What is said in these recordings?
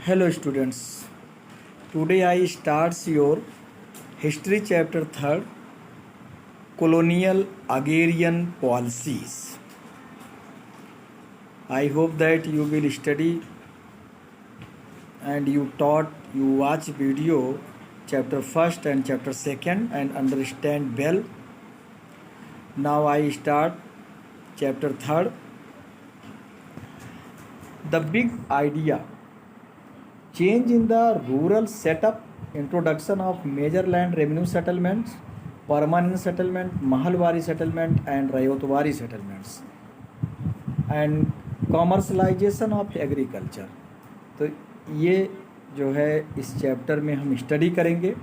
Hello students, today I starts your history chapter 3rd, colonial agrarian policies. I hope that you will study and you watch video chapter 1st and chapter 2nd and understand well. Now I start chapter 3rd. The big idea, change in the rural setup, introduction of major land revenue settlements, permanent settlement, Mahalwari settlement and Rayotwari settlements, and commercialization of agriculture. तो ये जो है इस chapter में हम study करेंगे.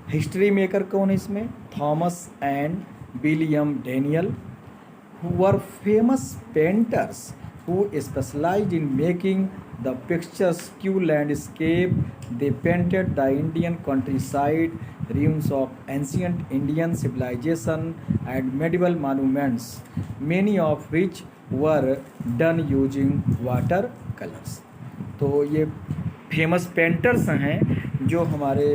History maker कौन है इसमें? Thomas and William Daniel, who were famous painters who specialized in making the picturesque landscape. They painted the Indian countryside, ruins of ancient Indian civilization and medieval monuments, many of which were done using water colors. तो ये famous painters हैं जो हमारे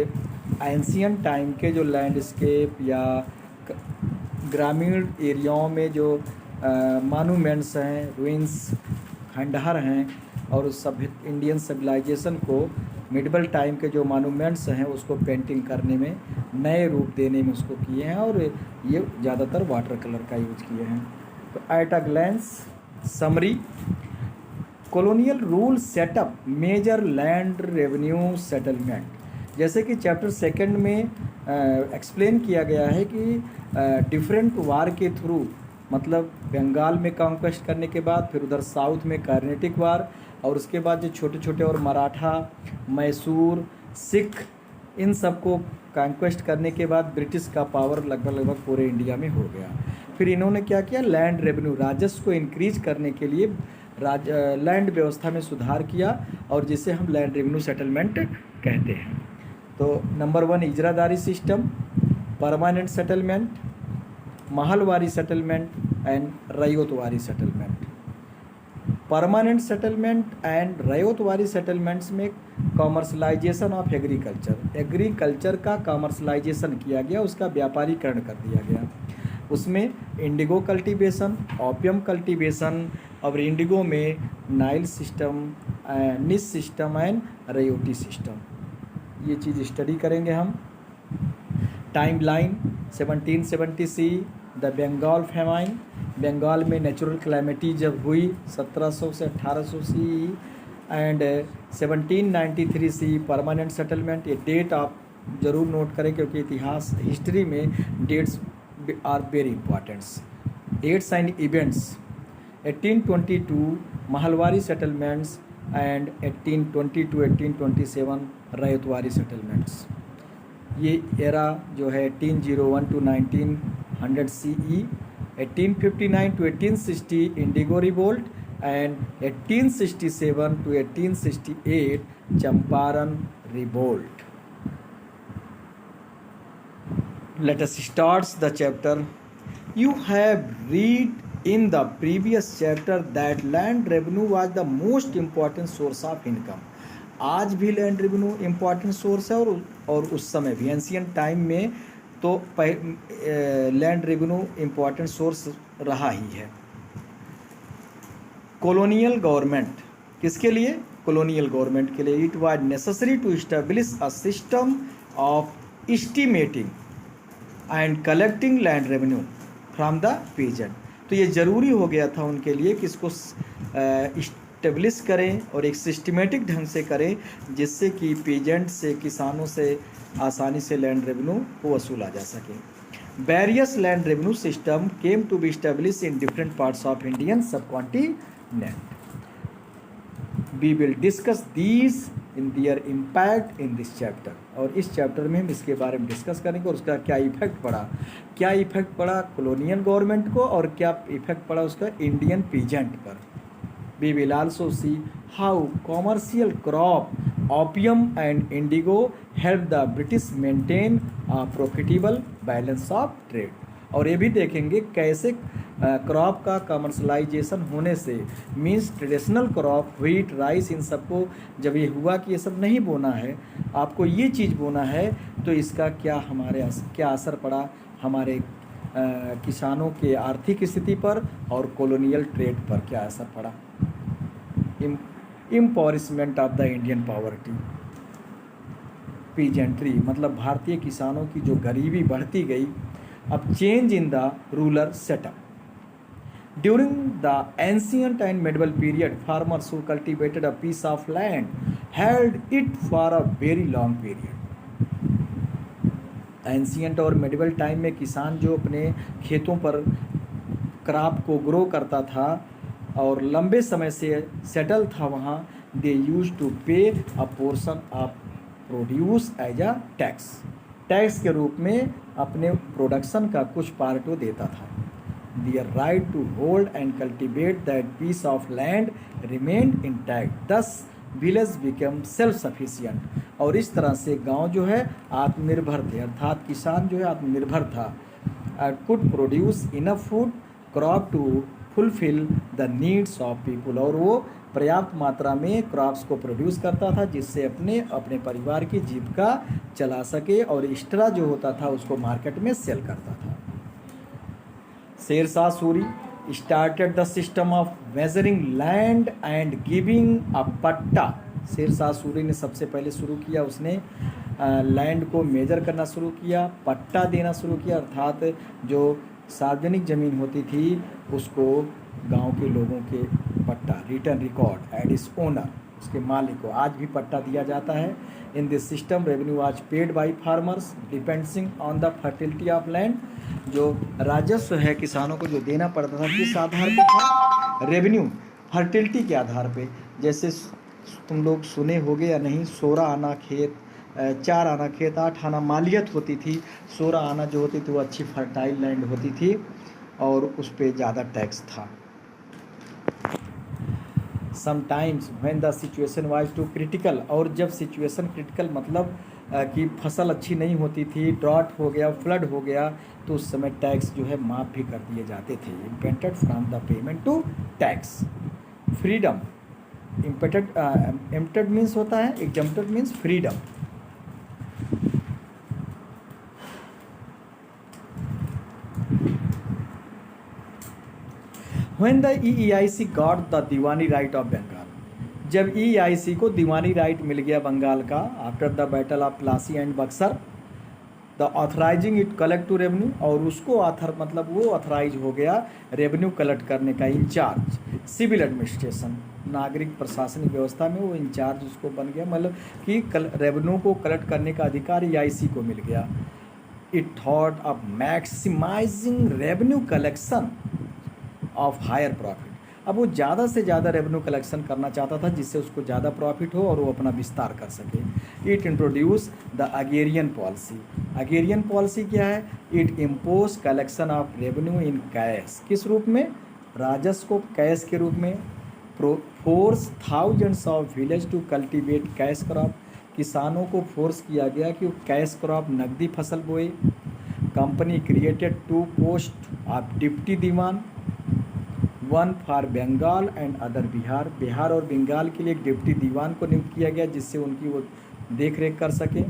ancient time के जो landscape या ग्रामीण एरियाओं में जो मानूमेंट्स हैं, रूइंस, खंडहर हैं और उस सब इंडियन सिविलाइजेशन को मिडिवल टाइम के जो मानूमेंट्स हैं उसको पेंटिंग करने में, नए रूप देने में उसको किए हैं और ये ज़्यादातर वाटर कलर का यूज किए हैं. तो at a glance summary, colonial rule setup, major land revenue settlement. जैसे कि चैप्टर 2 में एक्सप्लेन किया गया है कि डिफरेंट वार के थ्रू, मतलब बंगाल में कॉन्क्वेस्ट करने के बाद फिर उधर साउथ में कार्नेटिक वार और उसके बाद जो छोटे छोटे और मराठा, मैसूर, सिख, इन सब को कॉन्क्वेस्ट करने के बाद ब्रिटिश का पावर लगभग पूरे इंडिया में हो गया. फिर इन्होंने क्या किया? लैंड रेवेन्यू, राजस्व को इंक्रीज करने के लिए लैंड व्यवस्था में सुधार किया और जिसे हम लैंड रेवेन्यू सेटलमेंट कहते हैं. तो number 1 Ijaradari system, permanent settlement, Mahalwari settlement and Ryotwari settlement. Permanent settlement and Ryotwari settlements में कॉमर्शलाइजेशन ऑफ एग्रीकल्चर का कॉमर्शलाइजेशन किया गया, उसका व्यापारीकरण कर दिया गया. उसमें इंडिगो कल्टीवेशन, ओपियम कल्टीवेशन और इंडिगो में नाइल सिस्टम, निस सिस्टम एंड रयोटी सिस्टम, ये चीज़ स्टडी करेंगे हम. Timeline 1770 C, the Bengal famine, Bengal में नेचुरल क्लैमिटी जब हुई 1700 से 1800 C, and 1793 C permanent settlement. ये डेट आप ज़रूर नोट करें क्योंकि इतिहास, हिस्ट्री में dates are very importants. Dates and events, 1822 Mahalwari settlements and 1820 Ryotwari settlements. ये एरा जो है 1801 to 1900 CE, 1859 to 1860 indigo revolt and 1867 to 1868 Champaran revolt. Let us start the chapter. You have read in the previous chapter that land revenue was the most important source of income. आज भी land revenue important source है और उस समय भी ancient time में तो land revenue important source रहा ही है. कॉलोनियल गवर्नमेंट, किसके लिए? कॉलोनियल गवर्नमेंट के लिए. It was necessary to establish a system of estimating and collecting land revenue from the peasant. तो ये ज़रूरी हो गया था उनके लिए कि इसको इस्टेब्लिश करें और एक सिस्टमेटिक ढंग से करें जिससे कि पीजेंट से, किसानों से आसानी से लैंड रेवेन्यू को वसूला जा सके. Various land revenue system came to be establish in different parts of Indian subcontinent. We will discuss these in their impact in this chapter. और इस चैप्टर में हम इसके बारे में डिस्कस करेंगे और उसका क्या इफेक्ट पड़ा कॉलोनियल गवर्नमेंट को और क्या इफेक्ट पड़ा उसका इंडियन पीजेंट पर. We will also see how commercial crop, opium and indigo helped the British maintain a profitable balance of trade. और ये भी देखेंगे कैसे क्रॉप का कमर्शलाइजेशन होने से, means traditional crop wheat rice इन सबको जब ये हुआ कि ये सब नहीं बोना है, आपको ये चीज़ बोना है, तो इसका क्या हमारे क्या असर पड़ा हमारे किसानों के आर्थिक स्थिति पर और कॉलोनियल ट्रेड पर क्या असर पड़ा। Impoverishment of the Indian poverty, peasantry मतलब भारतीय किसानों की जो गरीबी बढ़ती गई। अब change in the rural setup, during the ancient and medieval period farmers who cultivated a piece of land held it for a very long period. Ancient और मेडिवल टाइम में किसान जो अपने खेतों पर क्रॉप को ग्रो करता था और लंबे समय से सेटल था वहाँ, दे use to pay a portion of produce as a tax, tax के रूप में अपने प्रोडक्शन का कुछ पार्ट वो देता था। Their right to hold and cultivate that piece of land remained intact, thus village become self sufficient. और इस तरह से गांव जो है आत्मनिर्भर थे, अर्थात किसान जो है आत्मनिर्भर था। Could produce enough food crop to fulfil the needs of people, और वो पर्याप्त मात्रा में क्रॉप्स को प्रोड्यूस करता था जिससे अपने परिवार की जीविका चला सके, और एक्स्ट्रा जो होता था उसको मार्केट में सेल करता था। Sher Shah Suri started the system of measuring land and giving a patta. Sher Shah Suri ने सबसे पहले शुरू किया, उसने लैंड को मेजर करना शुरू किया, पट्टा देना शुरू किया, अर्थात जो सार्वजनिक ज़मीन होती थी उसको गांव के लोगों के पट्टा, रिटर्न रिकॉर्ड एंड इस ओनर, उसके मालिक को आज भी पट्टा दिया जाता है। In this system revenue was paid by farmers depending on the fertility of land. जो राजस्व है किसानों को जो देना पड़ता था किस आधार पे था, रेवेन्यू फर्टिलिटी के आधार पे। जैसे तुम लोग सुने होगे या नहीं, 16 आना खेत, 4 आना खेत, 8 आना मालियत होती थी। 16 आना जो होती थी वो अच्छी फर्टाइल लैंड होती थी और उस पर ज़्यादा टैक्स था। Sometimes when the situation was too critical, और जब सिचुएशन क्रिटिकल मतलब कि फसल अच्छी नहीं होती थी, ड्रॉट हो गया, फ्लड हो गया, तो उस समय टैक्स जो है माफ़ भी कर दिए जाते थे। Impeded from the payment to tax. Freedom, impeded means होता है, exempted means freedom. When the EEIC got the Diwani right of Bengal, जब EEIC को दीवानी राइट मिल गया बंगाल का after the battle of Plassey and Buxar, the authorizing it collect to revenue, और उसको author मतलब वो ऑथराइज हो गया रेवेन्यू कलेक्ट करने का इंचार्ज। सिविल एडमिनिस्ट्रेशन, नागरिक प्रशासनिक व्यवस्था में वो इंचार्ज उसको बन गया, मतलब कि रेवेन्यू को कलेक्ट करने का अधिकार EIC को मिल गया। It thought of maximising revenue collection of higher profit, अब वो ज़्यादा से ज़्यादा रेवेन्यू कलेक्शन करना चाहता था जिससे उसको ज़्यादा प्रॉफिट हो और वो अपना विस्तार कर सके। It introduce the agrarian policy. Agrarian policy क्या है? It impose collection of revenue in cash, किस रूप में? राजस्व को कैश के रूप में। Force thousands of village to cultivate cash crop, किसानों को फोर्स किया गया कि वो कैश क्रॉप नकदी फसल बोए। Company created 2 post of deputy diwan, one for Bengal and other Bihar, Bihar और बंगाल के लिए एक डिप्टी दीवान को नियुक्त किया गया जिससे उनकी वो देख रेख कर सके।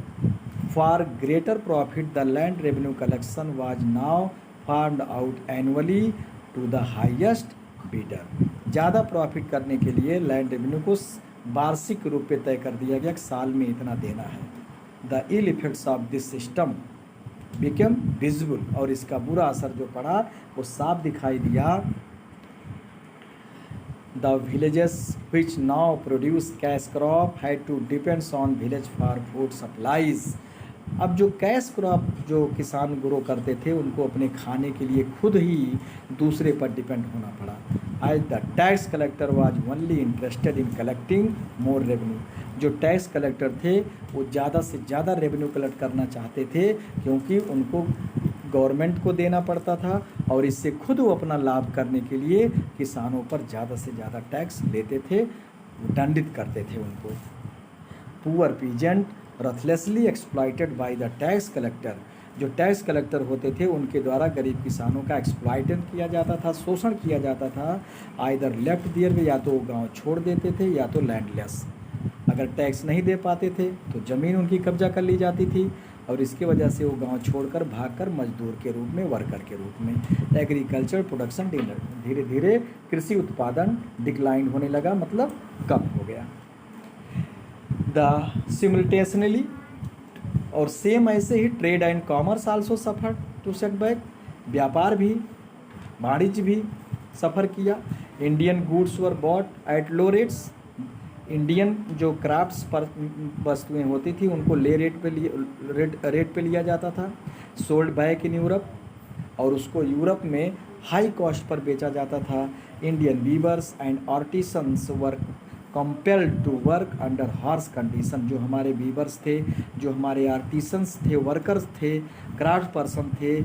For greater profit the land revenue collection was now farmed out annually to the highest bidder, ज़्यादा प्रॉफिट करने के लिए लैंड रेवेन्यू को वार्षिक रूप में तय कर दिया गया कि साल में इतना देना है। The ill effects of this system become visible, और इसका बुरा असर जो पड़ा वो साफ दिखाई दिया। The villages which now produce cash crop had to depends on village for food supplies. अब जो कैश क्रॉप जो किसान ग्रो करते थे उनको अपने खाने के लिए खुद ही दूसरे पर डिपेंड होना पड़ा। आज the tax collector was only interested in collecting more revenue, जो टैक्स कलेक्टर थे वो ज़्यादा से ज़्यादा रेवेन्यू कलेक्ट करना चाहते थे क्योंकि उनको गवर्नमेंट को देना पड़ता था और इससे खुद वो अपना लाभ करने के लिए किसानों पर ज़्यादा से ज़्यादा टैक्स लेते थे, दंडित करते थे उनको। Poor peasant ruthlessly exploited by the tax collector, जो टैक्स कलेक्टर होते थे उनके द्वारा गरीब किसानों का एक्सप्लॉइटेशन किया जाता था, शोषण किया जाता था। आइदर लेफ्ट दियर में, या तो वो गाँव छोड़ देते थे या तो लैंडलेस। अगर टैक्स नहीं दे पाते थे तो ज़मीन उनकी कब्जा कर ली जाती थी और इसकी वजह से वो गांव छोड़कर भागकर मजदूर के रूप में, वर्कर के रूप में एग्रीकल्चर प्रोडक्शन धीरे धीरे कृषि उत्पादन डिक्लाइन होने लगा, मतलब कम हो गया। द सिमुलटेसनली और सेम ऐसे ही trade and commerce also suffer to setback, व्यापार भी, वाणिज्य भी सफ़र किया। Indian goods were bought at low rates, Indian जो क्राफ्ट्स पर वस्तुएं होती थी उनको रेट पे लिया जाता था। सोल्ड बैक इन यूरोप, और उसको यूरोप में हाई कॉस्ट पर बेचा जाता था। Indian weavers and artisans were compelled to work under harsh condition, जो हमारे वीवर्स थे, जो हमारे आर्टिसंस थे, वर्कर्स थे, क्राफ्ट पर्सन थे,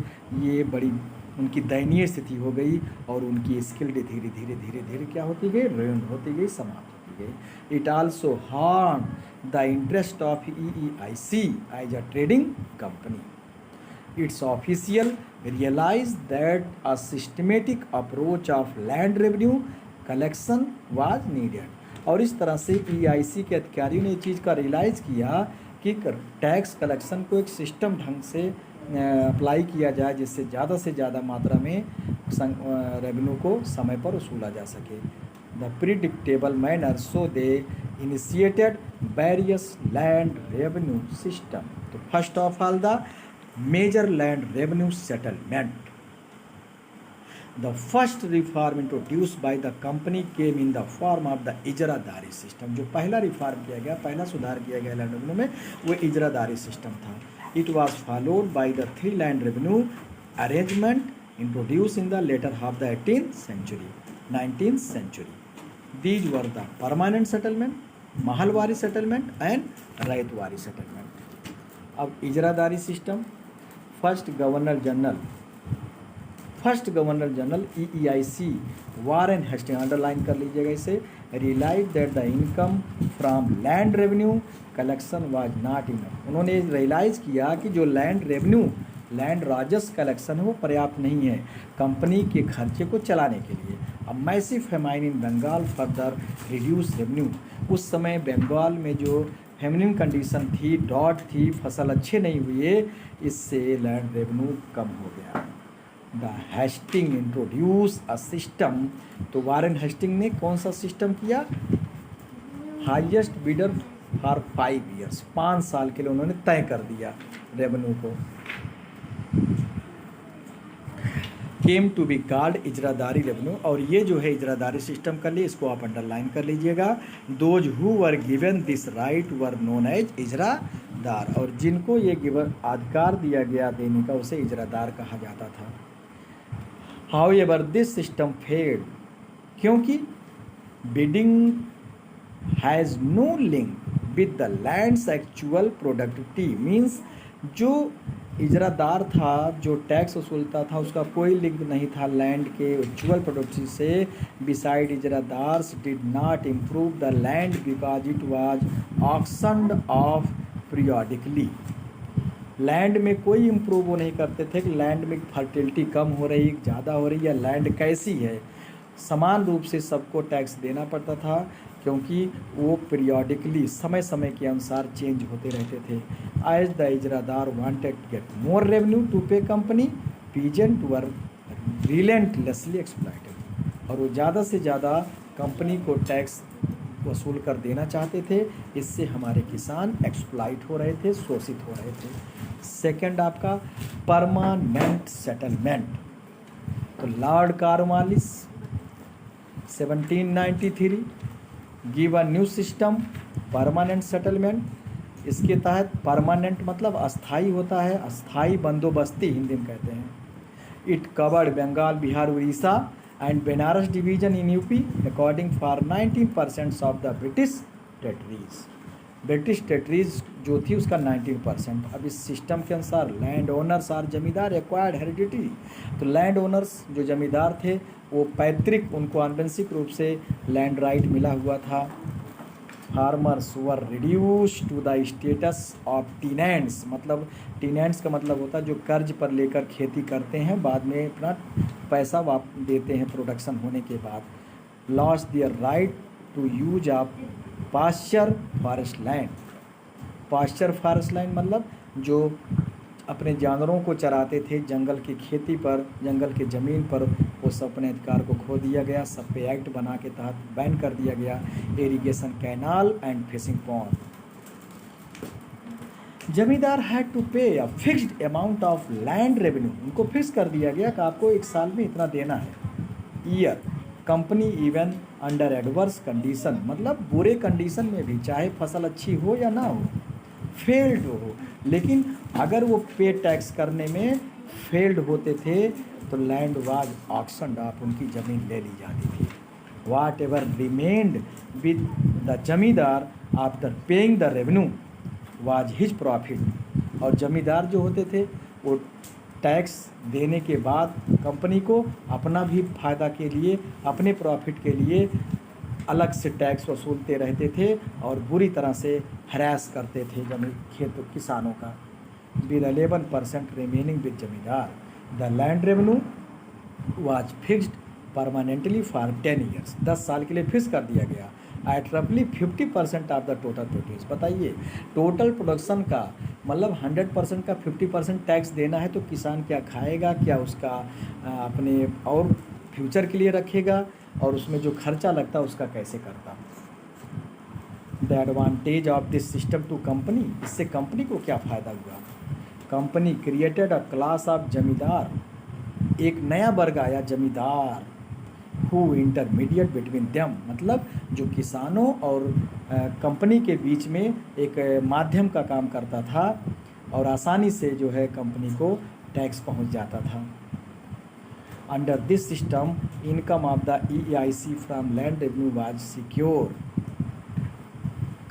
ये बड़ी उनकी दयनीय स्थिति हो गई और उनकी स्किल धीरे धीरे क्या होती गई, रुइन होती गई, समाप्त होती गई। It also harm the interest of EEIC as a trading company. Its official realized that a systematic approach of land revenue collection was needed। और इस तरह से EIC के अधिकारियों ने इस चीज़ का रियलाइज़ किया कि टैक्स कलेक्शन को एक सिस्टम ढंग से अप्लाई किया जाए जिससे ज़्यादा से ज़्यादा मात्रा में रेवेन्यू को समय पर वसूला जा सके। The predictable manner, so they initiated various land revenue system. तो first of all the major land revenue settlement. The first reform introduced by the company came in the form of the Ijaradari system. जो पहला reform किया गया, पहला सुधार किया गया land revenue में, वो इजरादारी सिस्टम था। It was followed by the 3 land revenue arrangement introduced in the later half of the 18th century, 19th century. These were the permanent settlement, Mahalwari settlement and Ryotwari settlement। अब Ijaradari system, first governor general EEIC Warren Hasting, underline कर लीजिएगा इसे, realize that the income from land revenue collection was not enough. उन्होंने realize किया कि जो land revenue, land राजस्व collection है वो पर्याप्त नहीं है कंपनी के खर्चे को चलाने के लिए। अब massive famine in Bengal further reduce revenue. उस समय बंगाल में जो फेमिनिन कंडीशन थी, डॉट थी, फसल अच्छे नहीं हुए, इससे लैंड रेवेन्यू कम हो गया। The Hasting introduce a system. तो वारेन हेस्टिंग ने कौन सा सिस्टम किया? हाईएस्ट बिडर फॉर 5 ईयर्स, 5 साल के लिए उन्होंने तय कर दिया रेवेन्यू को। Came to be called Ijaradari revenue. और ये जो है इजरादारी सिस्टम कर लिए, इसको आप अंडरलाइन कर लीजिएगा। Those who were given this right were known as Ijaradar. और जिनको ये गिवन अधिकार दिया गया देने का, उसे इजरादार कहा जाता था। हाउएवर दिस सिस्टम फेल्ड, क्योंकि bidding has no link with the land's actual productivity. Means जो इजरादार था, जो टैक्स वसूलता था, उसका कोई लिंक नहीं था लैंड के एक्चुअल प्रोडक्टिविटी से। Beside Ijaradars did not improve the land because it was auctioned off periodically. Land में कोई इम्प्रूव वो नहीं करते थे कि लैंड में फर्टिलिटी कम हो रही, ज़्यादा हो रही, या लैंड कैसी है। समान रूप से सबको टैक्स देना पड़ता था, क्योंकि वो पीरियडिकली, समय समय के अनुसार चेंज होते रहते थे। As the Ijaradar wanted to get more revenue to pay company, peasant were relentlessly exploited. और वो ज़्यादा से ज़्यादा कंपनी को टैक्स वसूल कर देना चाहते थे। इससे हमारे किसान एक्सप्लॉइट हो रहे थे, शोषित हो रहे थे। सेकंड आपका परमानेंट सेटलमेंट। तो Lord Cornwallis 1793 give a new system permanent settlement. इसके तहत परमानेंट मतलब अस्थाई होता है, अस्थाई बंदोबस्ती हिंदी में कहते हैं। It covered Bengal, Bihar, Orissa and Banaras division in UP according for 19% of the British territories. British territories जो थी उसका 19%। अब इस सिस्टम के अनुसार लैंड ओनर्स और जमींदार एक्वायर्ड हेरिडिटी। तो लैंड ओनर्स जो जमींदार थे वो पैतृक, उनको आनुवंशिक रूप से लैंड राइट मिला हुआ था। Farmers were reduce to the status of tenants, मतलब टीनेंट्स का मतलब होता है जो कर्ज पर लेकर खेती करते हैं, बाद में अपना पैसा देते हैं प्रोडक्शन होने के बाद। Lost their right to use of pasture forest land. Pasture forest land मतलब जो अपने जानवरों को चराते थे जंगल की खेती पर, जंगल के ज़मीन पर, वो सब अपने अधिकार को खो दिया गया। सब पे एक्ट बना के तहत बैन कर दिया गया। Irrigation canal and fishing pond. जमींदार had to pay a fixed amount of land revenue, उनको फिक्स कर दिया गया कि आपको एक साल में इतना देना है। Year company even under adverse condition, मतलब बुरे कंडीशन में भी, चाहे फसल अच्छी हो या ना हो, फेल्ड हो, लेकिन अगर वो पे टैक्स करने में फेल्ड होते थे तो लैंड वाज ऑक्शन्ड ऑफ, उनकी ज़मीन ले ली जाती थी। वाट एवर रिमेन्ड विद द जमींदार after paying the revenue was his profit. और जमींदार जो होते थे वो टैक्स देने के बाद कंपनी को अपना भी फ़ायदा के लिए, अपने प्रॉफिट के लिए अलग से टैक्स वसूलते रहते थे और बुरी तरह से हरास करते थे किसानों का। विद 11% रिमेनिंग विद जमींदार, the land revenue was fixed permanently for 10 years, 10 साल के लिए फिक्स कर दिया गया। एट रफली 50% ऑफ द टोटल प्रोड्यूस। बताइए टोटल प्रोडक्शन का मतलब 100% का 50% टैक्स देना है तो किसान क्या खाएगा, क्या उसका अपने और फ्यूचर के लिए रखेगा, और उसमें जो खर्चा लगता है उसका कैसे करता। The advantage of this system to company, इससे कंपनी को क्या फ़ायदा हुआ। Company created a class of zamindar, एक नया वर्ग आया जमींदार। हु इंटरमीडिएट बिटवीन देम, मतलब जो किसानों और कंपनी के बीच में एक माध्यम का काम करता था और आसानी से जो है कंपनी को टैक्स पहुंच जाता था। Under this system income of the EIC from land revenue was secure.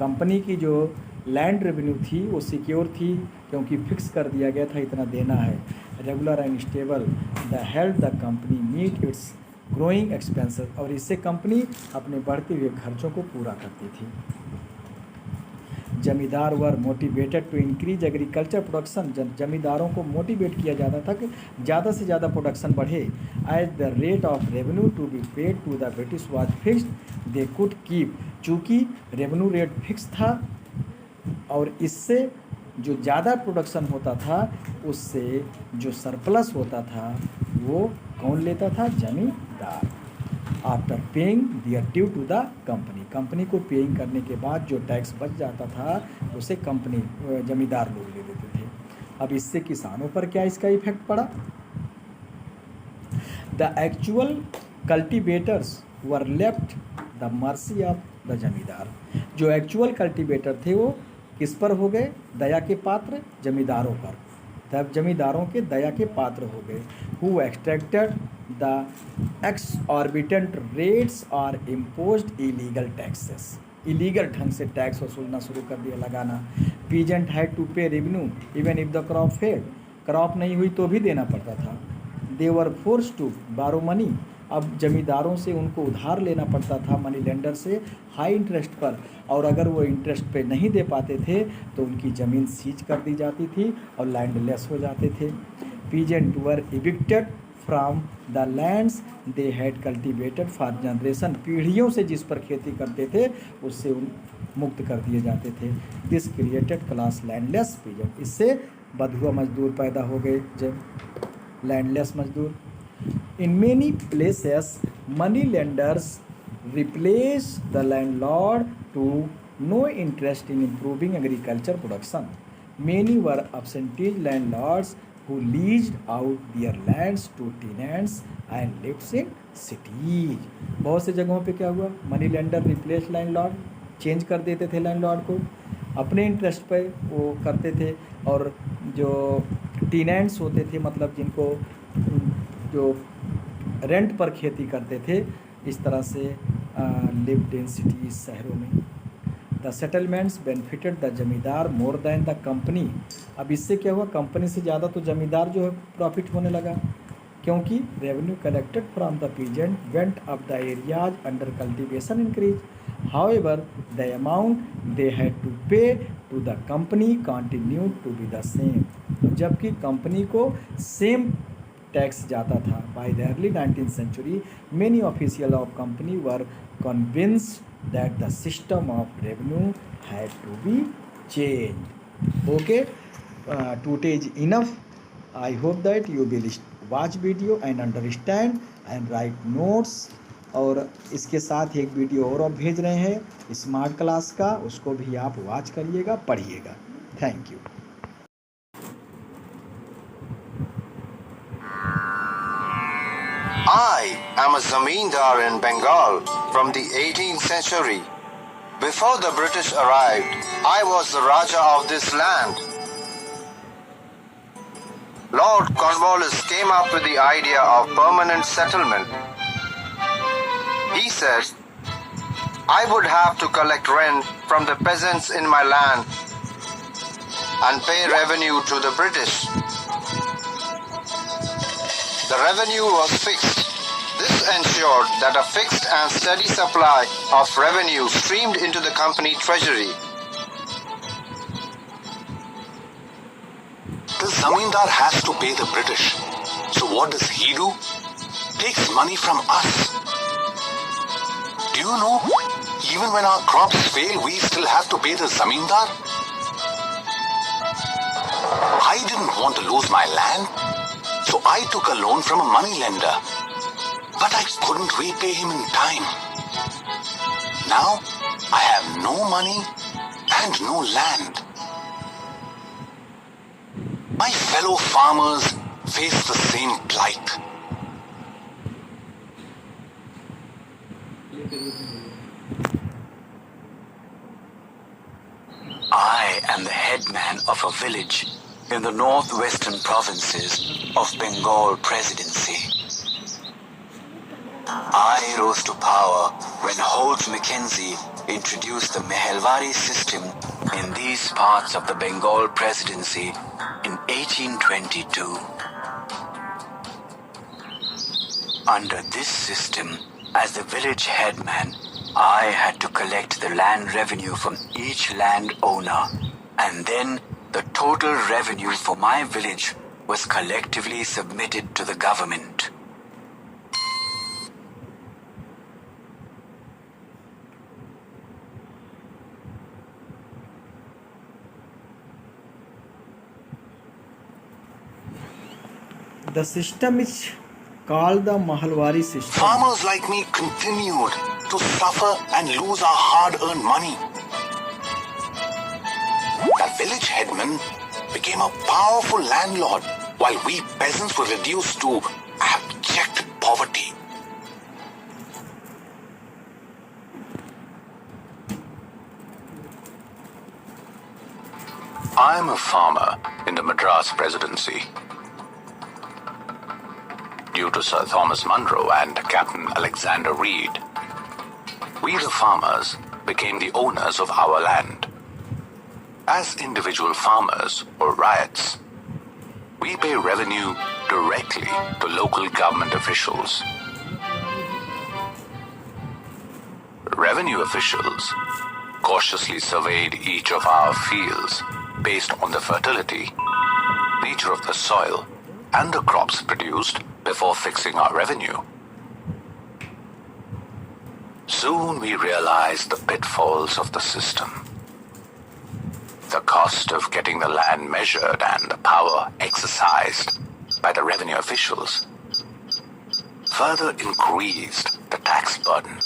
Company की जो लैंड रेवेन्यू थी वो सिक्योर थी क्योंकि फिक्स कर दिया गया था इतना देना है। Regular and stable the help the company meet its growing expenses, और इससे कंपनी अपने बढ़ते हुए खर्चों को पूरा करती थी। Zamindar were motivated to increase agriculture production, जमींदारों को मोटिवेट किया जाता था कि ज़्यादा से ज़्यादा प्रोडक्शन बढ़े। As the rate of revenue to be paid to the British was fixed they could keep, चूँकि रेवेन्यू रेट फिक्स था और इससे जो ज़्यादा प्रोडक्शन होता था उससे जो सरप्लस होता था वो कौन लेता था, जमींदार। After paying their due to the company, company को पेइंग करने के बाद जो टैक्स बच जाता था उसे कंपनी जमींदार लोग ले लेते थे। अब इससे किसानों पर क्या इसका इफेक्ट पड़ा। The actual cultivators were left the mercy of the जमींदार, जो एक्चुअल कल्टीवेटर थे वो किस पर हो गए, दया के पात्र जमींदारों पर, तब जमींदारों के दया के पात्र हो गए। हु एक्सट्रैक्टेड द एक्सऑर्बिटेंट रेट्स और इम्पोज्ड इलीगल टैक्सेस, इलीगल ढंग से टैक्स वसूलना शुरू कर दिया, लगाना। पीजेंट हैड टू पे revenue even if the crop failed, crop नहीं हुई तो भी देना पड़ता था। दे वर फोर्स टू बारो मनी, अब जमींदारों से उनको उधार लेना पड़ता था मनी लेंडर से हाई इंटरेस्ट पर, और अगर वो इंटरेस्ट पे नहीं दे पाते थे तो उनकी ज़मीन सीज कर दी जाती थी और लैंडलेस हो जाते थे। Peasant were evicted from the lands they had cultivated for generation, पीढ़ियों से जिस पर खेती करते थे उससे उन मुक्त कर दिए जाते थे। This created class landless peasant, इससे बंधुआ मजदूर पैदा हो गए, जब लैंडलेस मजदूर। In many places, money lenders replace the landlord to no interest in improving agriculture production. Many were absentee landlords who leased out their lands to tenants and lived in cities. बहुत से जगहों पे क्या हुआ, money lender replace landlord, change कर देते थे landlord को, अपने इंटरेस्ट पे वो करते थे, और जो टेनेंट्स होते थे मतलब जिनको जो रेंट पर खेती करते थे, इस तरह से लिव्ड इन सिटीज, शहरों में। द सेटलमेंट्स बेनिफिटेड द जमींदार मोर देन द कंपनी, अब इससे क्या हुआ, कंपनी से ज़्यादा तो जमींदार जो है प्रॉफिट होने लगा, क्योंकि revenue collected from the peasant went up the areas under cultivation increase, However, the amount they had to pay to the company continued to be the same. जबकि कंपनी को सेम टैक्स जाता था. By the early 19th century, many officials of company were convinced that the system of revenue had to be changed. Okay, today is enough. I hope that you will watch video and understand and write notes. और इसके साथ एक video और अब भेज रहे हैं smart class का, उसको भी आप वॉच करिएगा, पढ़िएगा. Thank you. I am a zamindar in Bengal from the 18th century. Before the British arrived, I was the Raja of this land. Lord Cornwallis came up with the idea of permanent settlement. He said, I would have to collect rent from the peasants in my land and pay revenue to the British. The revenue was fixed. This ensured that a fixed and steady supply of revenue streamed into the company treasury. The zamindar has to pay the British. So what does he do? Takes money from us. Do you know, even when our crops fail, we still have to pay the zamindar? I didn't want to lose my land, so I took a loan from a money lender. But I couldn't repay him in time. Now, I have no money and no land. My fellow farmers face the same plight. I am the headman of a village in the northwestern provinces of Bengal Presidency. I rose to power when Holt Mackenzie introduced the Mehelwari system in these parts of the Bengal Presidency in 1822. Under this system, as the village headman, I had to collect the land revenue from each landowner, and then the total revenue for my village was collectively submitted to the government. The system is called the Mahalwari system. Farmers like me continued to suffer and lose our hard-earned money. The village headman became a powerful landlord, while we peasants were reduced to abject poverty. I am a farmer in the Madras Presidency. Due to Sir Thomas Munro and Captain Alexander Reed, we the farmers became the owners of our land. As individual farmers or ryots, we pay revenue directly to local government officials. Revenue officials cautiously surveyed each of our fields based on the fertility, nature of the soil, and the crops produced before fixing our revenue. Soon we realized the pitfalls of the system. The cost of getting the land measured and the power exercised by the revenue officials further increased the tax burden.